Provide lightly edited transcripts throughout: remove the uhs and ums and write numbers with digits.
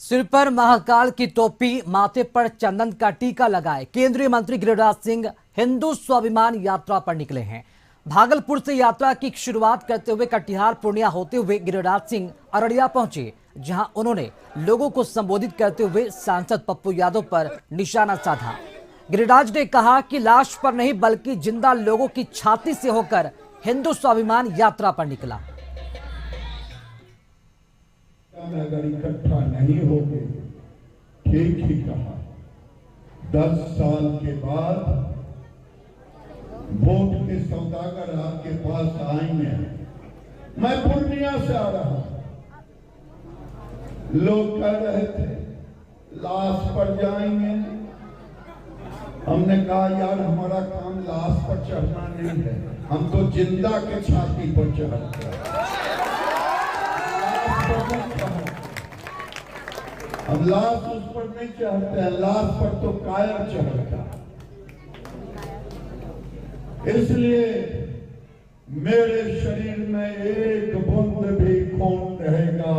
सिर पर महाकाल की टोपी, माथे पर चंदन का टीका लगाए केंद्रीय मंत्री गिरिराज सिंह हिंदू स्वाभिमान यात्रा पर निकले हैं। भागलपुर से यात्रा की शुरुआत करते हुए कटिहार पूर्णिया होते हुए गिरिराज सिंह अररिया पहुंचे, जहां उन्होंने लोगों को संबोधित करते हुए सांसद पप्पू यादव पर निशाना साधा। गिरिराज ने कहा कि लाश पर नहीं बल्कि जिंदा लोगों की छाती से होकर हिंदू स्वाभिमान यात्रा पर निकला। अगर इकट्ठा नहीं होंगे, ठीक ही कहा। 10 साल के बाद वोट के सौदागर आपके पास आएंगे। मैं पूर्णिया से आ रहा हूं। लोग कह रहे थे लाश पर जाएंगे। हमने कहा यार हमारा काम लाश पर चढ़ना नहीं है, हम तो जिंदा के छाती पर चढ़ते हैं। अब लाश उस पर नहीं चढ़ते हैं, लाश पर तो कायर चढ़ता। इसलिए मेरे शरीर में एक बूंद भी खून रहेगा।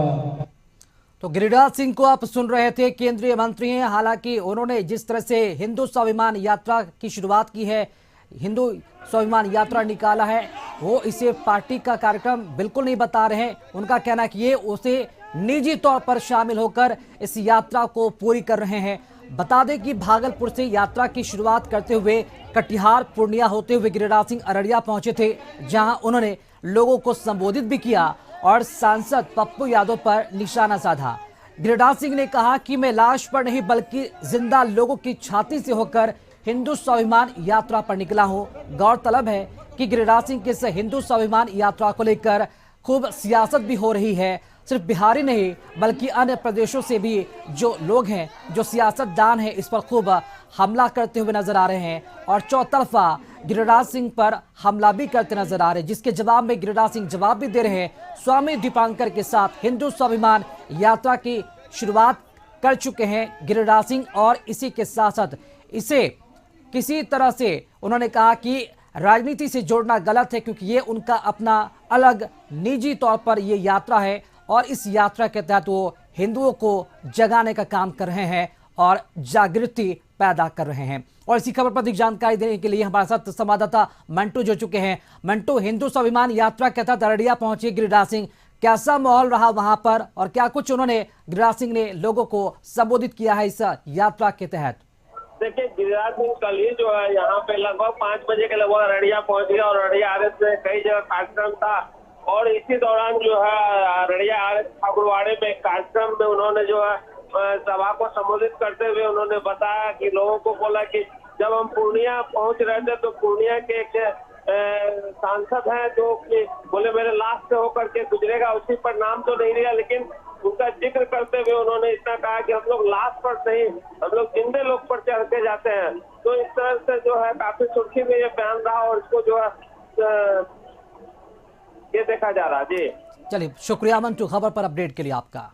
तो गिरिराज सिंह को आप सुन रहे थे, केंद्रीय मंत्री हैं। हालांकि उन्होंने जिस तरह से हिंदू स्वाभिमान यात्रा की शुरुआत की है, हिंदू स्वाभिमान यात्रा निकाला है, वो इसे पार्टी का कार्यक्रम बिल्कुल नहीं बता रहे हैं। उनका कहना है कि ये उसे निजी तौर पर शामिल होकर इस यात्रा को पूरी कर रहे हैं। बता दें कि भागलपुर से यात्रा की शुरुआत करते हुए कटिहार पूर्णिया होते हुए गिरिराज सिंह अररिया पहुंचे थे, जहां उन्होंने लोगों को संबोधित भी किया और सांसद पप्पू यादव पर निशाना साधा। गिरिराज सिंह ने कहा कि मैं लाश पर नहीं बल्कि जिंदा लोगों की छाती से होकर हिंदू स्वाभिमान यात्रा पर निकला हूं। गौरतलब है कि गिरिराज सिंह के इस हिंदू स्वाभिमान यात्रा को लेकर खूब सियासत भी हो रही है। सिर्फ बिहारी नहीं बल्कि अन्य प्रदेशों से भी जो लोग हैं, जो सियासतदान हैं, इस पर खूब हमला करते हुए नजर आ रहे हैं और चौतरफा गिरिराज सिंह पर हमला भी करते नजर आ रहे हैं, जिसके जवाब में गिरिराज सिंह जवाब भी दे रहे हैं। स्वामी दीपांकर के साथ हिंदू स्वाभिमान यात्रा की शुरुआत कर चुके हैं गिरिराज सिंह और इसी के साथ साथ इसे किसी तरह से उन्होंने कहा कि राजनीति से जोड़ना गलत है, क्योंकि ये उनका अपना अलग निजी तौर पर ये यात्रा है और इस यात्रा के तहत वो हिंदुओं को जगाने का काम कर रहे हैं और जागृति पैदा कर रहे हैं। और इसी खबर पर अधिक जानकारी देने के लिए हमारे साथ संवाददाता मंटू जुड़ चुके हैं। मंटू, हिंदू स्वाभिमान यात्रा के तहत अररिया पहुंचे गिरिराज सिंह, कैसा माहौल रहा वहां पर और क्या कुछ उन्होंने गिरिराज सिंह ने लोगों को संबोधित किया है इस यात्रा के तहत? देखिए, गिरिराज सिंह कल ही जो है यहाँ पे लगभग 5 बजे के लगभग अररिया पहुंच गया और अररिया आरएस में कई जगह कार्यक्रम था और इसी दौरान जो है अररिया आरएस ठाकुरवाड़े में कार्यक्रम में उन्होंने जो है सभा को संबोधित करते हुए उन्होंने बताया कि लोगों को बोला कि जब हम पूर्णिया पहुंच रहे थे तो पूर्णिया के एक सांसद हैं जो कि बोले मेरे लाश से होकर के गुजरेगा, उसी पर नाम तो नहीं लिया, लेकिन उनका जिक्र करते हुए उन्होंने इतना कहा कि हम लोग लाश पर नहीं, हम लोग जिंदे लोग पर चढ़ के जाते हैं। तो इस तरह से जो है काफी सुर्खी में ये बयान रहा और इसको जो है ये देखा जा रहा। जी चलिए, शुक्रिया मंटू, खबर पर अपडेट के लिए आपका।